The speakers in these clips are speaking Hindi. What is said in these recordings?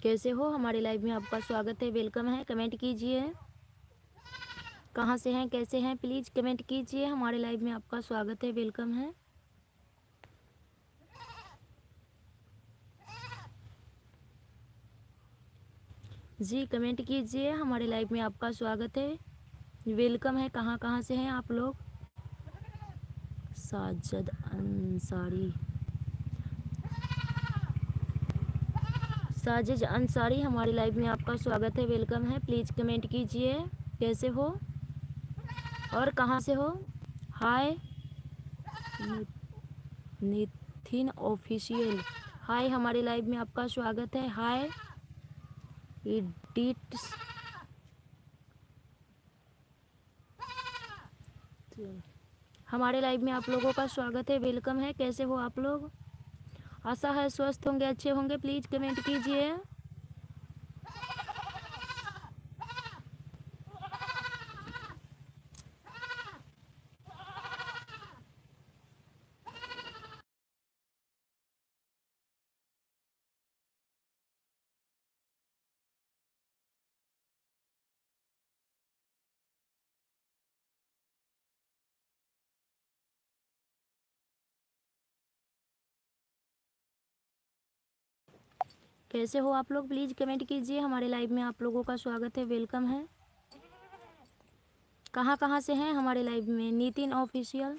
कैसे हो? हमारे लाइव में आपका स्वागत है, वेलकम है। कमेंट कीजिए कहाँ से हैं, कैसे हैं, प्लीज़ कमेंट कीजिए। हमारे लाइव में आपका स्वागत है, वेलकम है। जी कमेंट कीजिए, हमारे लाइव में आपका स्वागत है, वेलकम है। कहाँ कहाँ से हैं आप लोग? साजिद अंसारी, साजिद अंसारी, हमारे लाइव में आपका स्वागत है, वेलकम है। प्लीज़ कमेंट कीजिए कैसे हो और कहाँ से हो। हाय निथिन ऑफिशियल, हाय, हमारे लाइव में आपका स्वागत है। हाय इडिट्स, हमारे लाइव में आप लोगों का स्वागत है, वेलकम है। कैसे हो आप लोग? आशा है स्वस्थ होंगे, अच्छे होंगे। प्लीज़ कमेंट कीजिए। कैसे हो आप लोग? प्लीज़ कमेंट कीजिए। हमारे लाइव में आप लोगों का स्वागत है, वेलकम है। कहाँ कहाँ से हैं हमारे लाइव में? नितिन ऑफिशियल,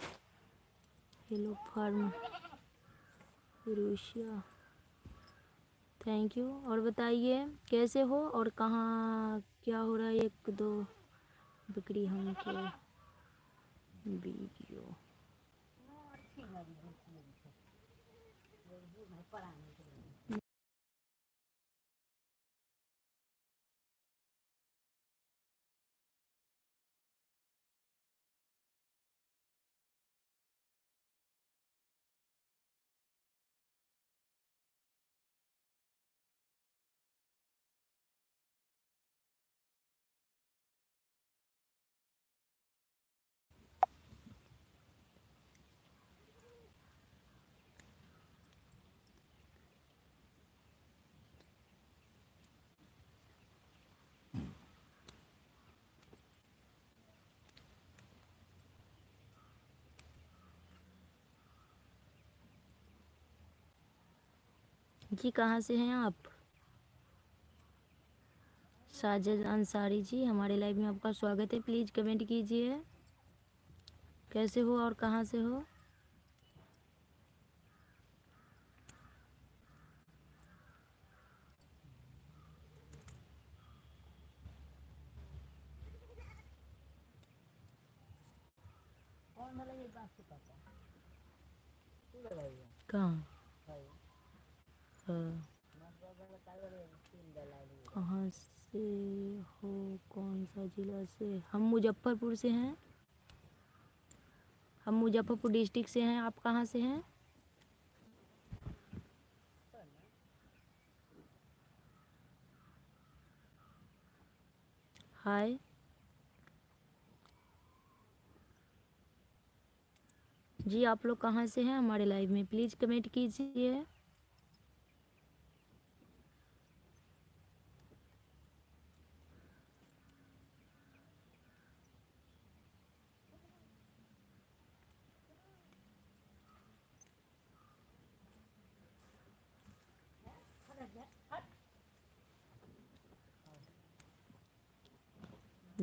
हेलो फार्म रूशिया, थैंक यू। और बताइए कैसे हो और कहाँ क्या हो रहा है? एक दो बकरी हमको वीडियो, जी कहाँ से हैं आप? साजिद अंसारी जी, हमारे लाइव में आपका स्वागत है। प्लीज़ कमेंट कीजिए कैसे हो और कहाँ से हो। कहाँ? हाँ। कहाँ से हो, कौन सा जिला से? हम मुजफ्फरपुर से हैं, हम मुजफ्फरपुर डिस्ट्रिक्ट से हैं। आप कहाँ से हैं? हाय जी, आप लोग कहाँ से हैं हमारे लाइव में? प्लीज़ कमेंट कीजिए।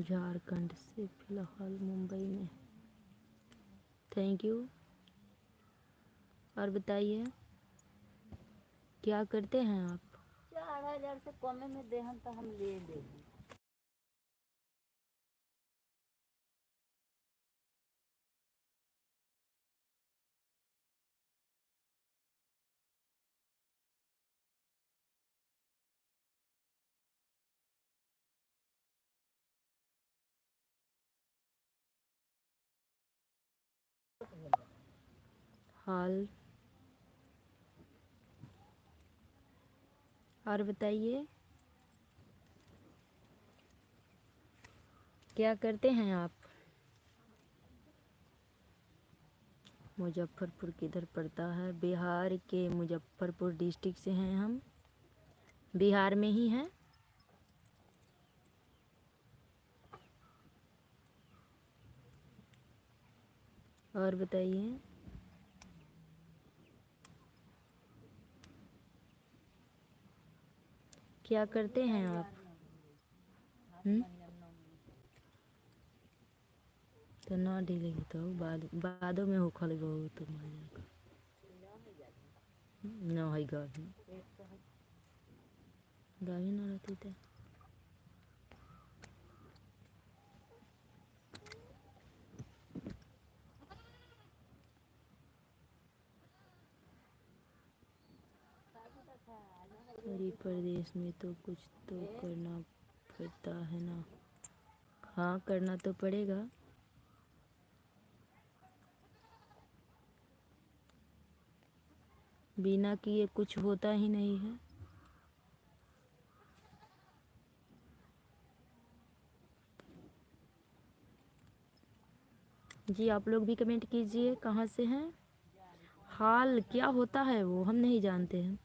झारखंड से, फिलहाल मुंबई में, थैंक यू। और बताइए क्या करते हैं आप? 4,000 से कम में देहन तो हम ले लेंगे। हाल और बताइए क्या करते हैं आप? मुजफ्फरपुर किधर पड़ता है? बिहार के मुजफ्फरपुर डिस्ट्रिक्ट से हैं हम। बिहार में ही है। और बताइए। क्या करते हैं आप? तो ना ढीलेगी तो बादों में हो खल गो तुम ना है गाभी गाभी ना रहती तो अरे प्रदेश में तो कुछ तो करना पड़ता है ना। हाँ करना तो पड़ेगा। बिना किए कुछ होता ही नहीं है। जी आप लोग भी कमेंट कीजिए कहाँ से हैं। हाल क्या होता है वो हम नहीं जानते हैं।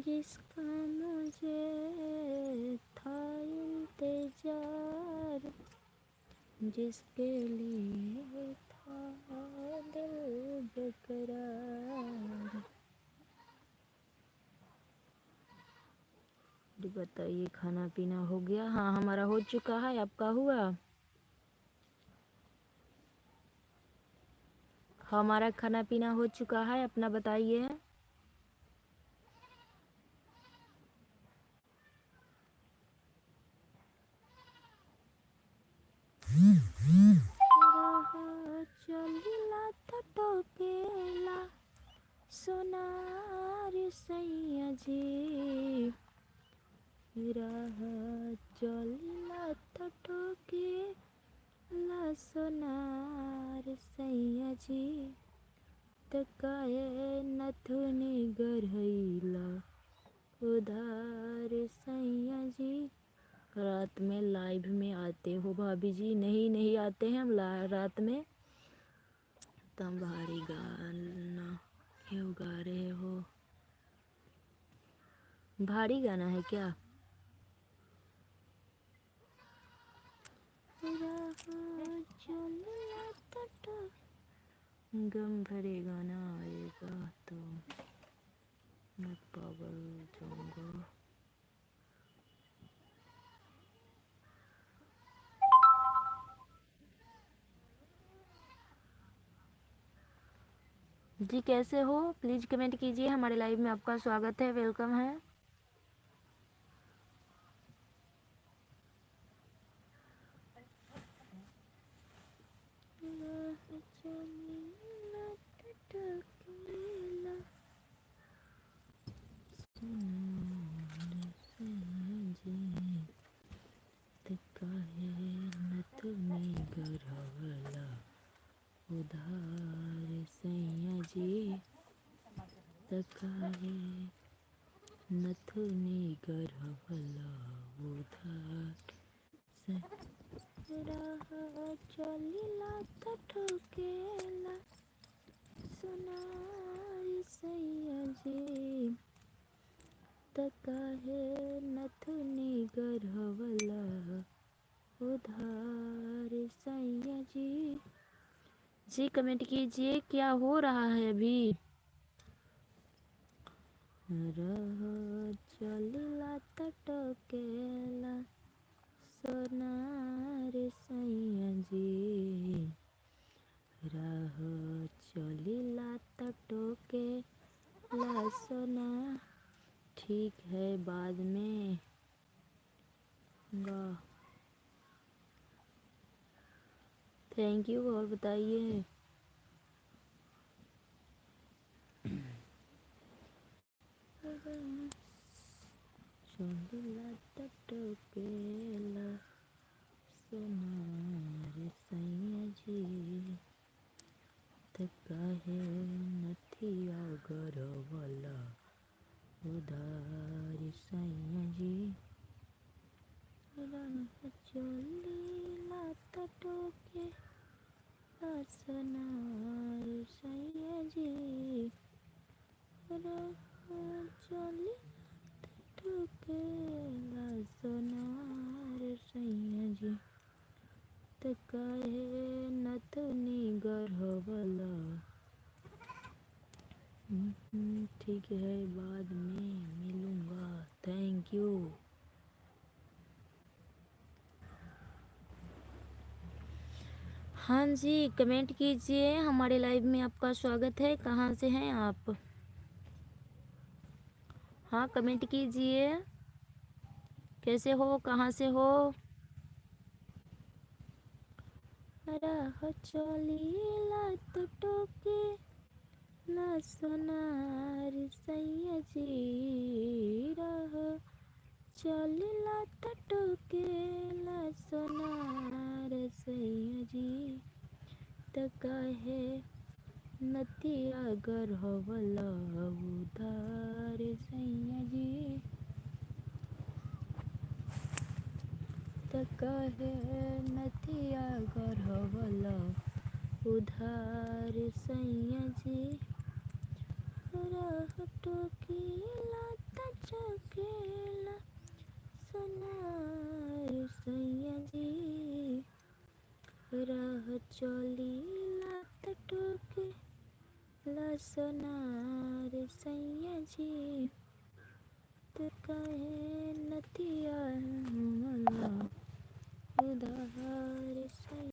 जिसका मुझे था इंतजार, जिसके लिए था दिल बेकरार। बताइए खाना पीना हो गया? हाँ हमारा हो चुका है। आपका हुआ? हमारा खाना पीना हो चुका है। अपना बताइए। चलिला टोकेला सोनार सैया जी, राह चलिला टोकेला सोनार सैया जी, तकाए नथुनी गढ़ैला उधार सैया जी। रात में लाइव में आते हो भाभी जी? नहीं नहीं आते हैं हम रात में। तुम भारी गाना क्यों गा रहे हो? भारी गाना है क्या? गम भरे गाना आएगा तो मैं पागल जाऊंगा। जी कैसे हो? प्लीज़ कमेंट कीजिए। हमारे लाइव में आपका स्वागत है, वेलकम है। उधार सैया जी, तकाए नथुनी गढ़वला उधार से राह चलिला टोकेला सोनार सैया जी, तकाए नथुनी गढ़वला उधार सैया जी। जी कमेंट कीजिए क्या हो रहा है अभी। राह चलिला टोकेला सोनार सैया जी, राह चलिला टोकेला सोना। ठीक है बाद में गा। Thank you. और बताइए। चलिला टोकेला सोनार सैया जी, त काहे नथिया गरवला उधार सैया जी। राह चलेला त टोके सोनार सैया जी। राह चलेला त टोकेला सोनार सैया जी। त काहे नथुनी गढ़वला। ठीक है, बाद में मिलूँगा। Thank you. हाँ जी, कमेंट कीजिए, हमारे लाइव में आपका स्वागत है। कहाँ से हैं आप? हाँ, कमेंट कीजिए, कैसे हो, कहाँ से हो? राह चलेला त टोकेला सोनार सैया जी। राह चलेला त टोकेला सोनार सैया जी। त काहे नथिया गढ़वला उधार सैया जी। त काहे नथिया गढ़वला उधार सैया जी। राह टोकेला त चकेला सोनार सैया जी। राह चलेला त टोकेला सोनार सैया जी। त काहे नथिया गढ़वला उधार सैया।